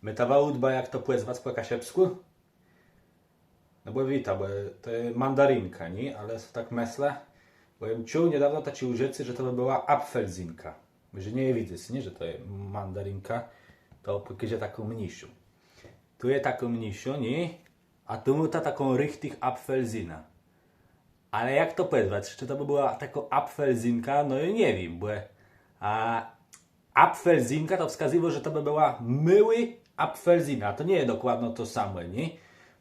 My ta wałudba, jak to płezwać po kasiepsku? No bo wita, bo to jest mandarynka, nie? Ale tak myślę, bo ja czuł niedawno ta ci użycy, że to by była apfelzinka. Że nie widzę, nie, że to jest mandarynka, to pokaże taką mniejszą. Tu jest taką mniejszą, nie? A tu ma ta taką richtig apfelsina. Ale jak to płezwać? Czy to by była taka apfelzinka? No ja nie wiem, bo a apfelzinka to wskazywało, że to by była myły apfelsina. To nie jest dokładnie to samo, nie?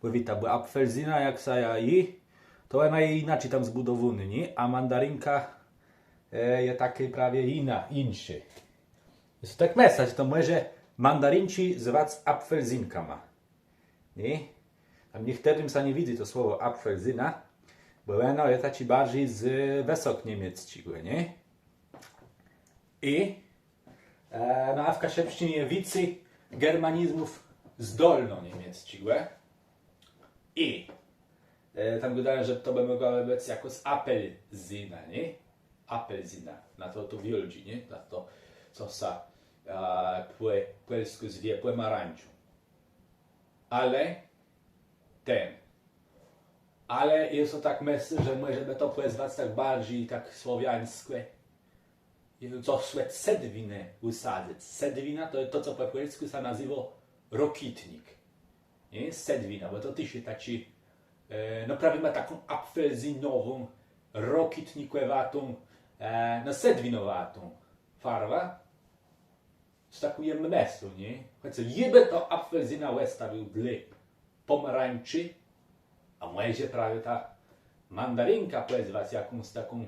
Bo wita, bo apfelsina jak saja i to ona jest inaczej tam zbudowany, nie? A mandarynka jest takie prawie inszy. Jest tak myśleć, to może mandarynci zwać apfelzinka ma. Nie? Tam niektórym sa nie widzi to słowo apfelzina, bo ono jest taki bardziej z wysok niemieckiego, nie? I no a w kasiepszczynie jest więcej germanizmów zdolno-niemieckiego. I tam gadałem, że to by mogło być jako z apelzina, nie? Apelzina, na to to wiolci, nie? Na to, co sa po polsku zwie pomarańczu. Ale jest to tak myśl, że może by to pozwać tak bardziej tak słowiańskie. Co słed sedwinę usadzić. Sedwina to jest to, co po polsku się nazywa rokitnik. Nie? Sedwina, bo to też jest taki, no prawie ma taką apfelzinową, rokitnikowatą, no sedwinowatą farbę. Z taką myślą, nie? Choć jeby to apfelzina wystawił dla pomarańczy, a może prawie ta mandarynka pozwać jakąś taką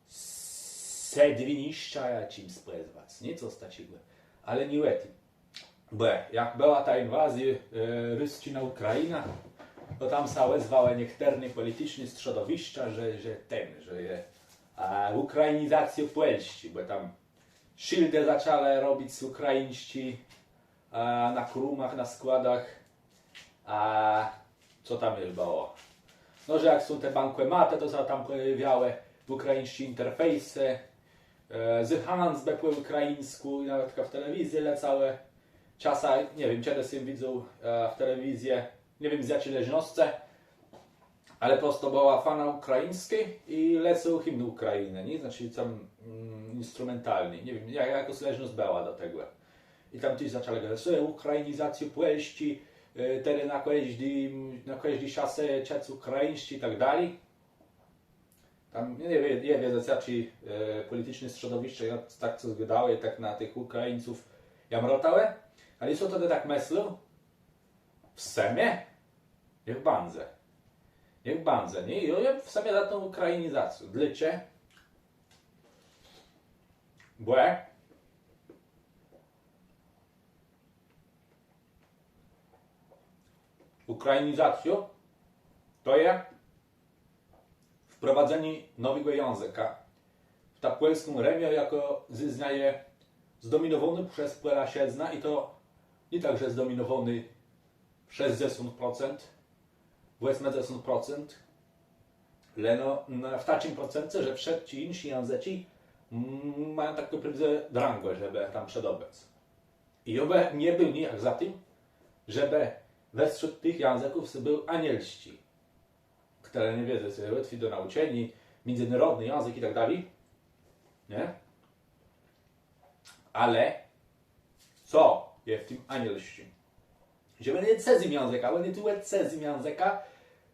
sedwiniszcza czymś pozwać, nie? Co z takiego. Ale nie łety. Bo jak była ta inwazja Rosji na Ukrainę, to tam się wezwały niektóre polityczne środowiska, że jest ukrainizacja Polski, bo tam szyldy zaczęły robić z ukraińści na krumach, na składach. Co tam już było? No, że jak są te bankomaty, to się tam pojawiały w ukraińskie interfejsy. Z Hansbe po ukraińsku i nawet w telewizji lecały. Czasem, nie wiem, kiedy się widzą w telewizji, nie wiem z jakiej leżności, ale prosto była fana ukraińskiej i lecą hymny Ukrainy, nie? Znaczy tam instrumentalny, nie wiem, jaka leżność była do tego. I tam też zaczęli gadać, że ukrainizację Polski, teraz na każdej szasy czec ukraińscy i tak dalej. Tam nie wiem, jakie polityczne środowiska tak co zgadały i tak na tych Ukraińców jamrotały, ale co wtedy tak myślą? W semie? Niech bandzę. Niech bandzę, nie? I ja w semie za tą ukrainizację. Dlaczego? Bo ukrainizacją to jest wprowadzenie nowego języka w ta polską remię jako zeznaje zdominowany przez płelasiedzna i to nie tak, że zdominowany 60%, 80%, ale no, w takim procencie, że wszyscy inni języki mają taką drangę, żeby tam przedobec. I oby nie był nijak za tym, żeby wśród tych języków był anielści, które nie wiedzą, są łatwi do nauczenia, międzynarodny język i tak dalej. Nie? Ale co jest w tym anielści? Żeby nie cezim języka, ale nie tyle cezim języka,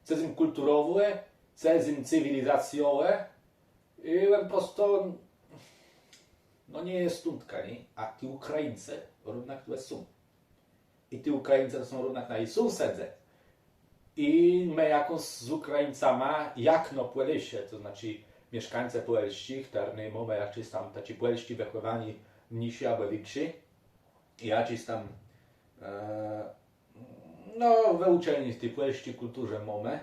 cezim kulturowe, cezim cywilizacjowe i po prostu no nie jest stundka, nie? A ci Ukraińcy równak to są. I ci Ukraińcy to są równak na i sąsiedzy. I my jako z Ukraińcami, jak no Polisie, to znaczy mieszkańcy polskich, które mamy jakieś tam tacy polski wychowani mniejsi albo więksi, i jakieś tam no wyuczeni w tej polskiej kulturze mamy,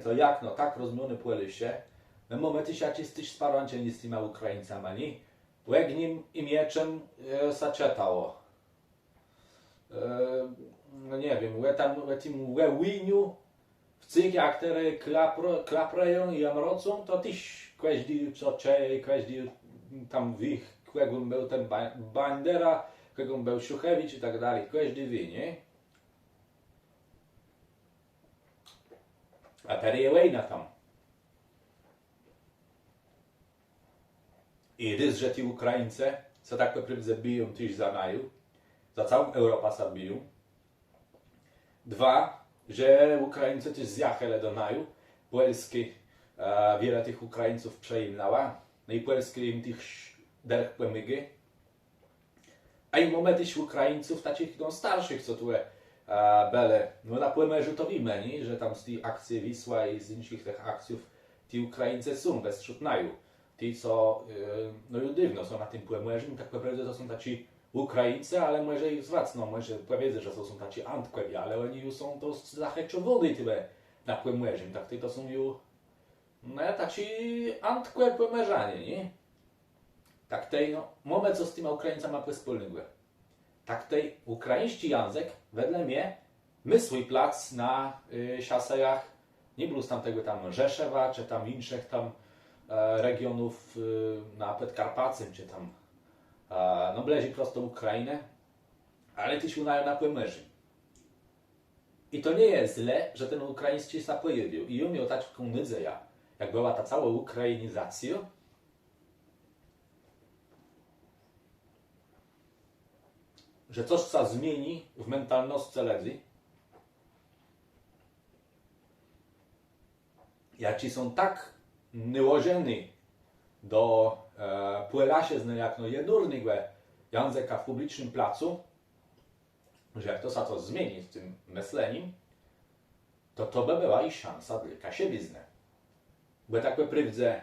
to jak no tak rozumione Polisie, my mamy też jakieś sparowanczeni z tymi Ukraińcami, nie? Łegnim i mieczem zaczetało. No nie wiem, w tym łewiniu, w cygach, które klaprają i jamrocą, to też każdy co czej, każdy tam w ich kłegłym był ten bandera, kogo Bełszuchewicz i tak dalej, każdy wie, nie? A teraz je wojna tam. I raz, że ci Ukraińcy, co tak naprawdę biją tyś za naju, za całą Europę się biją. Dwa, że Ukraińcy też zjechali do naju, Polski wiele tych Ukraińców przejmowała, no i Polski im tych derch pomygi. A i mamy też Ukraińców takich no, starszych, co tu byli, no na płemierzu to wiemy, nie? Że tam z tej akcji Wisła i z innych tych akcji ci Ukraińcy są bez naju. Ci, co, no i dziwno są na tym płemierzu, tak naprawdę to są tacy Ukraińcy, ale może ich zwracną, może powiedzą, że to są tacy Antwerpi, ale oni już są to zachęczowody tyle na płemierzu, tak to są już no tacy Antwerpmerzanie, nie? Tak tej, no, mamy co z tymi Ukraińcami ma wspólnego. Tak tej ukraiński język, wedle mnie, my swój plac na siasejach, nie było z tamtego tam Rzeszewa, czy tam innych tam regionów na Podkarpacym, czy tam no bliżej prosto Ukrainę, ale też unają na płemierzy. I to nie jest źle, że ten ukraiński się pojawił. I umiał taką nadzieję, jak była ta cała ukrainizacja, że coś się zmieni w mentalności ludzi. Jak ci są tak nałożeni do płelaśizny jak no jedurnego języka w publicznym placu, że jak to się to zmieni w tym myśleniem, to by była i szansa dla kasiebizny. Bo tak naprawdę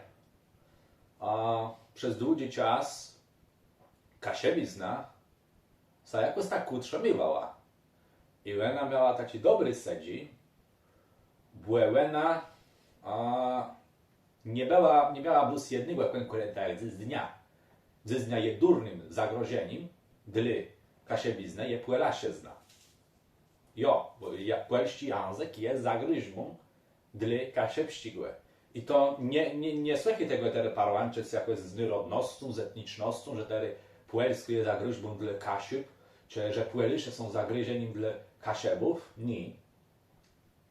przez długi czas kasiebizna się jakoś tak utrzymywała. I ona miała taki dobry sedzi, bo ona nie miała plus jednego konkurenta ze dnia jedurnym zagrożeniem dla kasiebizny je płelaśizna. Jo, bo polski język jest zagrożeniem dla kasiebszczygłe. I to nie słychać tego teraz parłancze z jakąś znierodnością, z etnicznością, że teraz polski jest zagrożeniem dla kasieb, czy że płelisze są zagrożeniem dla kasiebów. Nie.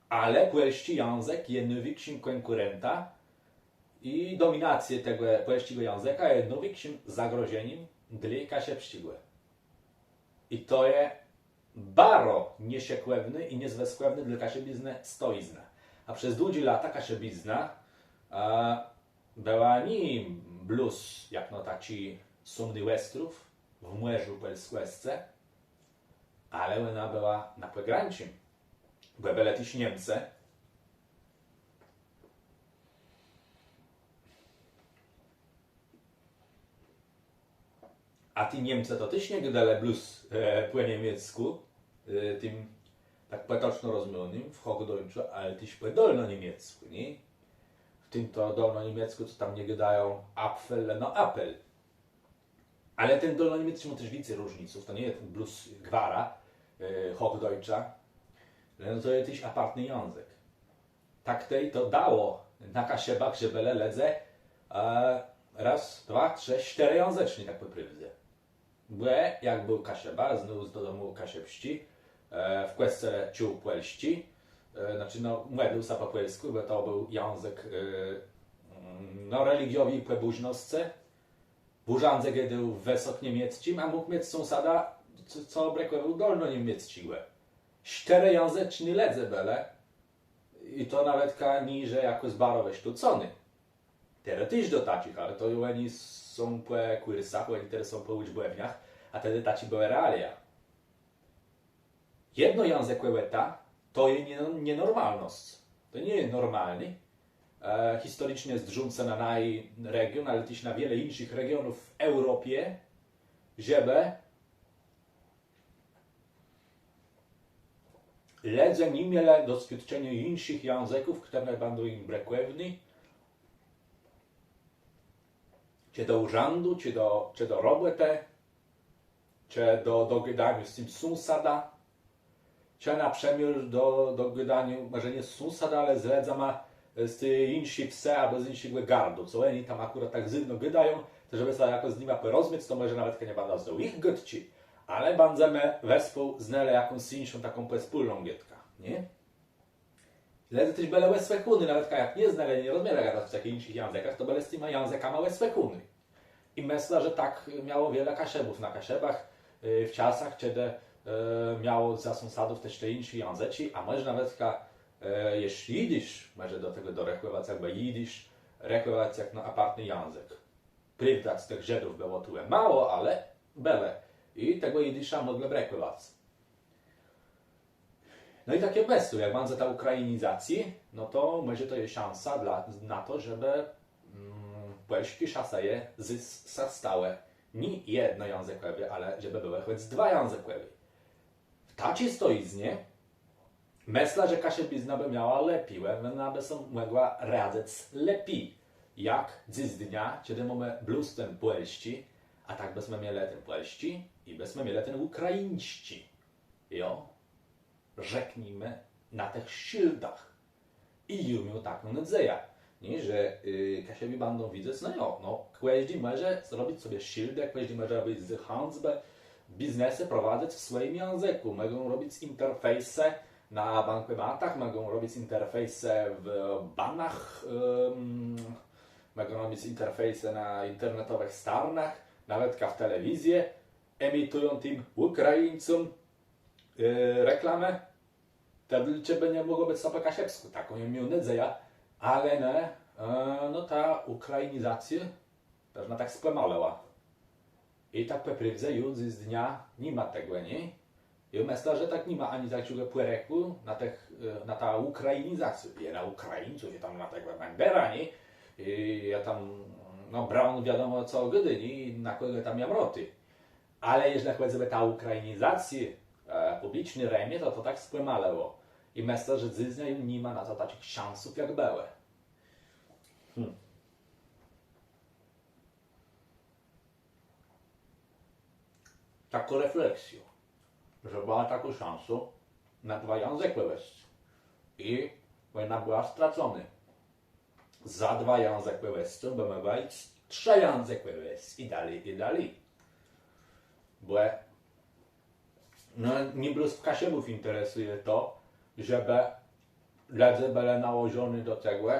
Ale polski język jest największym konkurenta i dominację tego polskiego języka jest największym zagrożeniem dla kasiebszczygłe. I to jest bardzo niesiekłewny i niezweskłewny dla kasiebizny stoizna. A przez długie lata kasiebizna była nie blues, jak no taki sumny westrów w mierzu polskwesce, ale ona była na pograniczu. Bo byli też Niemcy, a ti Niemcy to też nie gadali blues po niemiecku, tym tak potocznie rozumianym w Hochdeutschu, ale też po dolno-niemiecku, nie? W tym to dolno-niemiecku, co tam nie gadają Apfel, no Apel. Ale ten dolno-niemiecki ma też więcej różniców, to nie jest blues gwara, Hochdeutscha, no to jest też apartny język. Tak tej to dało na kasiebach, że byli ledze raz, dwa, trzy, cztery języczni, tak po prawdzie. Bo jak był kasieba, znów do domu kasiebści, w kwestii ciuł polści, znaczy no, mówił się po polsku, bo to był język no, religiowy i pobożności. Burzandze gadał w wysok niemieckim, a mógł mieć sąsiada, co brekował dolno niemieckiego. Cztery języczni ledze byli i to nawet niżej jako zbarowe sztucony. Teraz też do takich, ale to oni są po kursach, oni teraz są po uczbłewniach, a wtedy taci były realia. Jedno językowe to jest nienormalność. To nie jest normalny. Historycznie jest dżunce na naj region, ale też na wiele innych regionów w Europie, żeby ludzie nie mieli doświadczenia innych języków, które będą im brekwewne, czy do urzędu, czy do roboty, czy do gadania z tym sąsiada, czy na przemiar do gadania, może nie z sąsiada, ale z ludzami z tej innej wsi albo z innego gardu, co oni tam akurat tak zimno gadają, to żeby się jakoś z nimi porozmawiać, to może nawet nie będą z ich gadci, ale będziemy wespół znali jakąś inszą taką wspólną gietkę, nie? Ale też byle łeswe kuny, nawet jak nie znali, nie rozumie gadać w takich innych językach, to byle z tymi językami łeswe kuny. I myślę, że tak miało wiele kaszebów na kaszebach w czasach, kiedy miało za sąsiadów też te inne języki, a może nawet jeśli jidysz, może do tego dorekływać jakby jidysz, rekływać jak na apartny język. Prawda, z tych Żydów było tu mało, ale byle. I tego jidysza mogli rekływać. No i takie bestu, jak będzie ta ukrainizacja, no to może to jest szansa na to, żeby polski szaseje zostały nie jednojęzykowe, ale żeby były choć dwa językowe. W takiej stoiznie myślę, że kaszebizna by miała lepiej, ona by się mogła radzić lepiej, jak dziś dnia, kiedy mamy bluzem polski, a tak byśmy mieli ten polski i byśmy mieli ten ukraiński. Jo? Rzeknijmy na tych szyldach. I jumią taką nadzieję. Nie, że kasiebi będą widzieć, każdy może zrobić sobie szyldę, każdy może robić z handlę, biznesy prowadzić w swoim języku. Mogą robić interfejsy na bankomatach, mogą robić interfejsy w banach, mogą robić interfejsy na internetowych stronach, nawet w telewizji, emitują tym Ukraińcom reklamę. Wtedy ciebie nie mogło być sobie kasiepsku, taką nie miał nadzieję, ale nie, no ta ukrainizacja też na tak spłamała. I tak pewnie już z dnia nie ma tego, nie? I myślę, że tak nie ma ani takiego płereku na ta ukrainizacja. Ja na Ukraińców, ja tam na tego Bandera, nie? I ja tam, Brown wiadomo co gdy, nie? I na kogo tam ja mroty. Ale jeżeli chodzi o ta ukrainizacja, publiczny remię, to tak spłamalało. I myślę, że Disney nie ma na to takich szansów, jak były. Taką refleksję, że była taką szansą na dwa języki wejść. I wojna była stracona. Za dwa języki wejść, by mogła iść trzy języki wejść. I dalej. Bo nie bluz kasiebów interesuje to, żeby ludzie byli nałożeni do tego,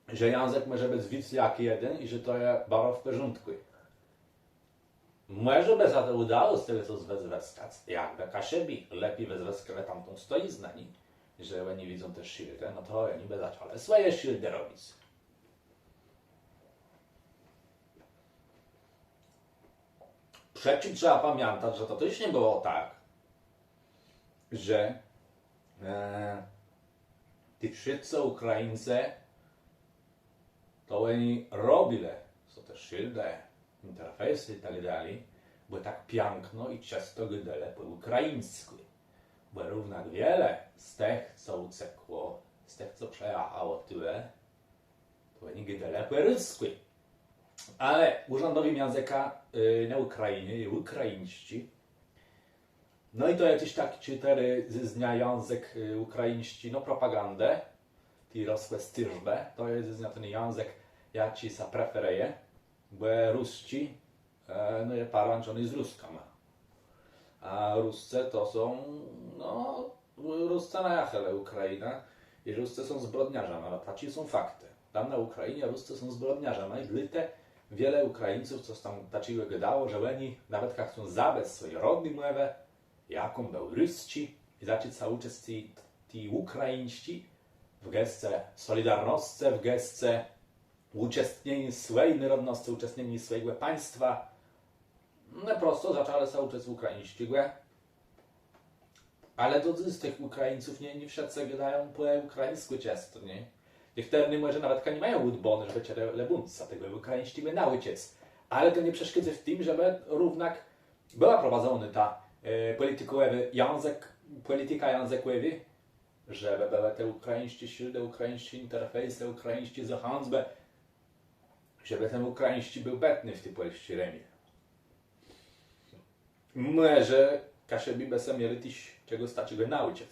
że język może być więcej jak jeden i że to jest bardzo w porządku. Może by za to udało z tego, co wyzyskać, jakby kasiebi lepiej wyzyskali tamtą stoiznę, że oni widzą też szyldę, no to oni by zaczęli swoje szyldy robić. Przecież trzeba pamiętać, że to też nie było tak, że ci wszyscy Ukraińcy to oni robili, są też szyldy, interfejsy i tak dalej, bo tak piękno i często gdele po ukraińsku. Bo równak wiele z tych, co uciekło, z tych, co przejechało tyle, to oni gdele po rusku. Ale urzędowym języka na Ukrainie i ukraińści. No i to jakieś tak cztery zna język ukraiński, propagandę, ti rosłe styżbe, to jest zna ten język, ja ci sa preferuję, bo rusci, jest połączony z Ruską. A Ruscy to są, Ruscy na jachele Ukraina i Ruscy są zbrodniarzami, ale taci są fakty. Tam na Ukrainie Ruscy są zbrodniarzami i glite wiele Ukraińców, co tam takiego gadało, że oni nawet jak chcą zabrać swoje rodne mowę, jaką był Rusci i zacząć cały czas ci Ukraińści w gestie solidarności, w gestie uczestnienia swojej narodności, uczestnienia swojego państwa, prosto zaczęli cały czas Ukraińści. Ale to z tych Ukraińców nie wszyscy gadają po ukraińsku często, nie? Niektórzy może nawet nie mają udbony, żeby cię lebunca tego ukraińskiego nauczyć. Ale to nie przeszkadza w tym, żeby równak była prowadzona ta polityka językowa, żeby były te ukraińskie szyldy, ukraińskie interfejsy, ukraińskie zahandły, żeby ten ukraiński był betny w tej polskiej remie. Może kasiebi by się mieli też czegoś takiego nauczyć.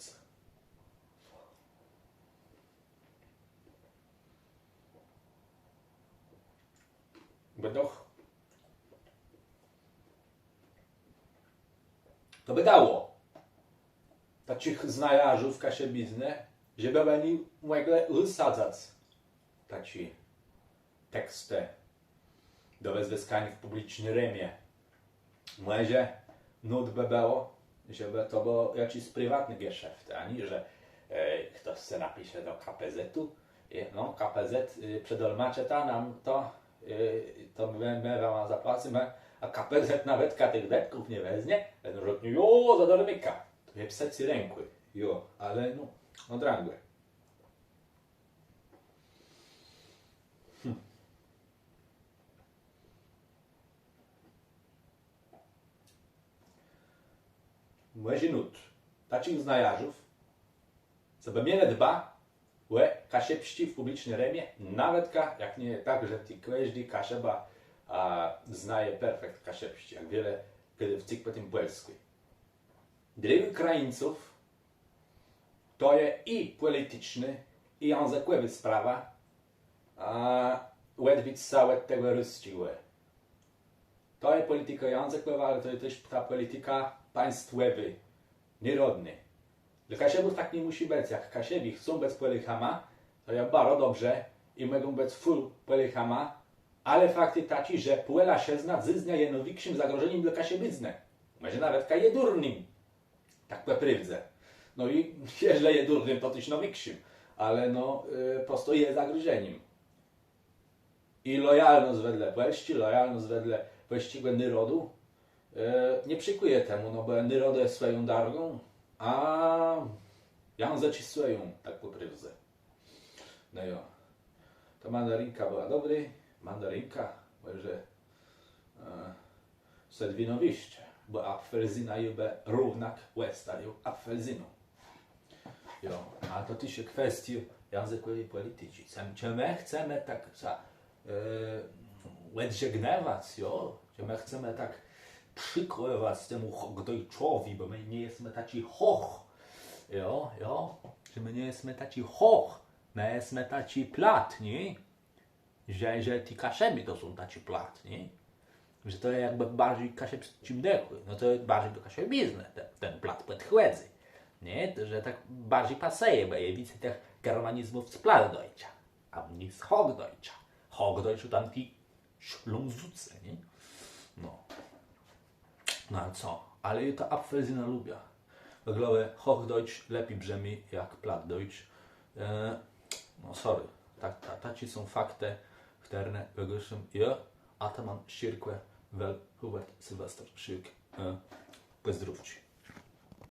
Bo doch To by dało takich znajarzów kasiebizny, żeby oni mogli wysadzać takie teksty do wyzyskań w publicznym rymie. Może nut by było, żeby to było jakiś prywatny geszeft, a nie, że ktoś se napisze do KPZ-u, no KPZ przedolmacze ta nam to my wam zapłacimy, a KPZ nawet tych depków nie weźmie, no że jo, za darmika, to je pseci rękły, jo, ale no, odręgłe. Może nut, takich znajarzów, co by mnie dba, łe, kasie pści w publicznym remie, nawet jak nie tak, że ty każdy kasieba znaje perfekt kasie pści, jak wiele kiedy w cykle tym polskiej. Dla Ukraińców to jest i polityczny, i językowy sprawa, łedwić całe tego rozciłe. To jest polityka językowa, ale to jest też ta polityka państwowa, nierodna. Dla kasiebów tak nie musi być. Jak kasiebi chcą być polechama, to jest bardzo dobrze i mogą być full polechama, ale fakty taki, że płela się zna zyznia je największym zagrożeniem dla kasiebyzny. Może nawet je durnym. Tak peprywdze. No i jeżeli je durnym, to też największym. Ale no, prosto jest zagrożeniem. I lojalność wedle płeszci, lojalność wedle właściwego narodu nie przykuje temu, no bo narod jest swoją drogą, a język jest swoją, tak po prywze. No jo. To mandarynka była dobry, mandarynka, może sedwinowiście, bo apfelzyna jest równak łestają apfelzyną. Jo, a to się kwestii językowej polityki. Czy my chcemy tak łedźcie gniewać, jo? Czy my chcemy tak przykrywać temu Hochdeutskowi, bo my nie jesteśmy taci hoch, jo? Że my nie jesteśmy taci hoch, my jesteśmy taci platni, że ci kaszebi to są taci platni, że to jest jakby bardziej kasiebskim dechły, no to jest bardziej do kasiebizny, ten plat podchłedzy, nie? To, że tak bardziej paseje, bo je widzę tych germanizmów z Plattdeutscha, a nie z Hochdeutscha. Hochdeutsch tam ci szlązuce, nie? No. No a co? Ale ja to Apfelzyna lubię. W ogóle Hochdeutsch lepiej brzmi jak Plattdeutsch. No sorry, taci są fakty, które wygłaszam ja, a to mam Schirkwe, wel Hubert Sylwester Schirk. Pozdrówcie.